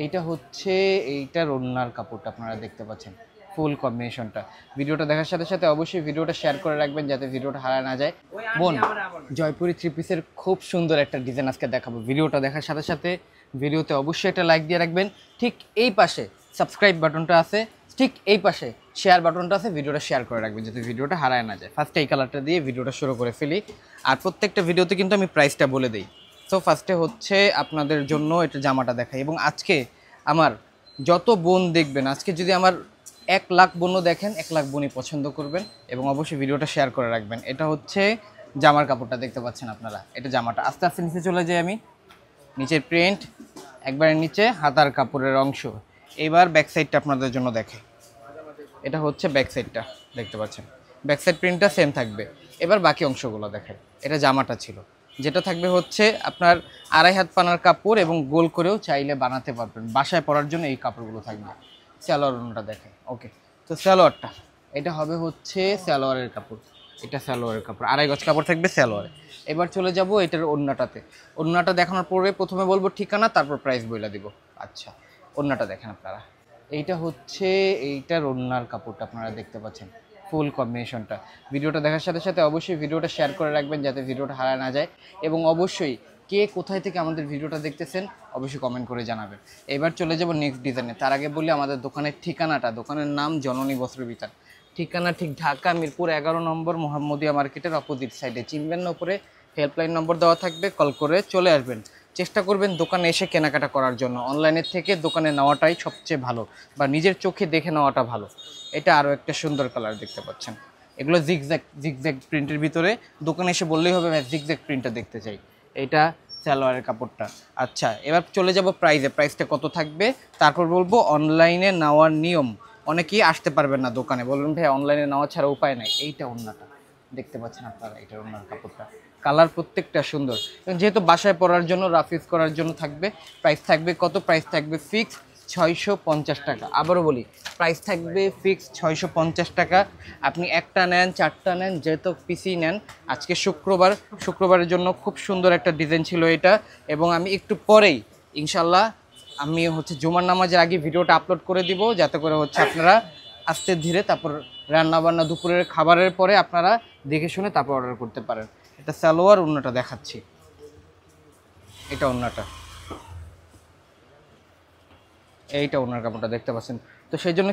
এইটা হচ্ছে এইটার ওড়নার কাপড়টা আপনারা দেখতে পাচ্ছেন, ফুল কম্বিনেশনটা। ভিডিওটা দেখার সাথে সাথে অবশ্যই ভিডিওটা শেয়ার করে রাখবেন যাতে ভিডিওটা হারায় না যায়। বোন, জয়পুরি থ্রি পিসের খুব সুন্দর একটা ডিজাইন আজকে দেখাবো। ভিডিওটা দেখার সাথে সাথে ভিডিওতে অবশ্যই একটা লাইক দিয়ে রাখবেন। ঠিক এই পাশে সাবস্ক্রাইব বাটনটা আছে, ঠিক এই পাশে শেয়ার বাটনটা আছে, ভিডিওটা শেয়ার করে রাখবেন যাতে ভিডিওটা হারায় না যায়। ফার্স্টে এই কালারটা দিয়ে ভিডিওটা শুরু করে ফেলি, আর প্রত্যেকটা ভিডিওতে কিন্তু আমি প্রাইসটা বলে দিই। সো ফার্স্টে হচ্ছে আপনাদের জন্য এটা জামাটা দেখাই, এবং আজকে আমার যত বোন দেখবেন, আজকে যদি আমার 1,00,000 বোনও দেখেন, 1,00,000 বোনই পছন্দ করবেন এবং অবশ্যই ভিডিওটা শেয়ার করে রাখবেন। এটা হচ্ছে জামার কাপড়টা দেখতে পাচ্ছেন আপনারা, এটা জামাটা। আস্তে আস্তে নিচে চলে যাই আমি, নিচের প্রিন্ট একবারে নিচে হাতার কাপড়ের অংশ। এবার ব্যাক সাইডটা আপনাদের জন্য দেখে, এটা হচ্ছে ব্যাক সাইডটা দেখতে পাচ্ছেন, ব্যাক সাইড প্রিন্টটা সেম থাকবে। এবার বাকি অংশগুলো দেখেন, এটা জামাটা ছিল, যেটা থাকবে হচ্ছে আপনার 2.5 হাত পানার কাপড় এবং গোল করেও চাইলে বানাতে পারবেন, বাসায় পরার জন্য এই কাপড়গুলো থাকবে। সালোয়ার ওড়নাটা দেখেন, ওকে। তো সালোয়ারটা এটা হবে হচ্ছে সালোয়ারের কাপড়, এটা সালোয়ারের কাপড়, 2.5 গজ কাপড় থাকবে সালোয়ারে। এবার চলে যাব এটার ওড়নাটাতে। ওড়নাটা দেখানোর পরে প্রথমে বলবো ঠিকানা, তারপর প্রাইস বলে দিব। আচ্ছা, ওড়নাটা দেখেন আপনারা, এইটা হচ্ছে এইটার ওড়নার কাপড়টা আপনারা দেখতে পাচ্ছেন, ফুল কম্বিনেশনটা। ভিডিওটা দেখার সাথে সাথে অবশ্যই ভিডিওটা শেয়ার করে রাখবেন যাতে ভিডিওটা হারায় না যায়, এবং অবশ্যই কে কোথায় থেকে আমাদের ভিডিওটা দেখতেছেন অবশ্যই কমেন্ট করে জানাবেন। এবার চলে যাব নেক্সট ডিজাইনে, তার আগে বলি আমাদের দোকানের ঠিকানাটা। দোকানের নাম জননী বস্ত্রবিতান, ঠিকানা ঠিক ঢাকা মিরপুর 11 নম্বর মোহাম্মদিয়া মার্কেটের অপোজিট সাইডে। চিনবেন না, উপরে হেল্পলাইন নম্বর দেওয়া থাকবে, কল করে চলে আসবেন। চেষ্টা করবেন দোকানে এসে কেনাকাটা করার জন্য, অনলাইনের থেকে দোকানে নেওয়াটাই সবচেয়ে ভালো, বা নিজের চোখে দেখে নেওয়াটা ভালো। এটা আরও একটা সুন্দর কালার দেখতে পাচ্ছেন, এগুলো জিগজ্যাগ জিগজ্যাগ প্রিন্টের ভিতরে। দোকানে এসে বললেই হবে আমি জিগজ্যাগ প্রিন্টটা দেখতে চাই। এটা সালোয়ারের কাপড়টা। আচ্ছা, এবার চলে যাব প্রাইসে, প্রাইসটা কত থাকবে তারপর বলবো। অনলাইনে নেওয়ার নিয়ম, অনেকেই আসতে পারবেন না দোকানে, বলবেন ভাই অনলাইনে নেওয়া ছাড়া উপায় নাই। এইটা ওড়নাটা দেখতে পাচ্ছেন আপনারা, এটা ওড়নার কাপড়টা, কালার প্রত্যেকটা সুন্দর, এবং যেহেতু বাসায় পরার জন্য রাফ ইউজ করার জন্য থাকবে। প্রাইস থাকবে কত? প্রাইস থাকবে ফিক্স 650 টাকা। আবারও বলি, প্রাইস থাকবে ফিক্স 650 টাকা। আপনি একটা নেন, 4টা নেন, যেহেতু পিসি নেন। আজকে শুক্রবার, শুক্রবারের জন্য খুব সুন্দর একটা ডিজাইন ছিল এটা, এবং আমি একটু পরেই ইনশাল্লাহ আমি হচ্ছে জুমার নামাজের আগে ভিডিওটা আপলোড করে দিব, যাতে করে হচ্ছে আপনারা আস্তে ধীরে তারপর রান্না বান্না দুপুরের খাবারের পরে আপনারা দেখে শুনে তারপর অর্ডার করতে পারেন। এটা সালোয়ার, ওড়নাটা দেখাচ্ছি, এটা ওড়নাটা, এইটা ওড়নার কাপড়টা দেখতে পাচ্ছেন। তো সেই জন্য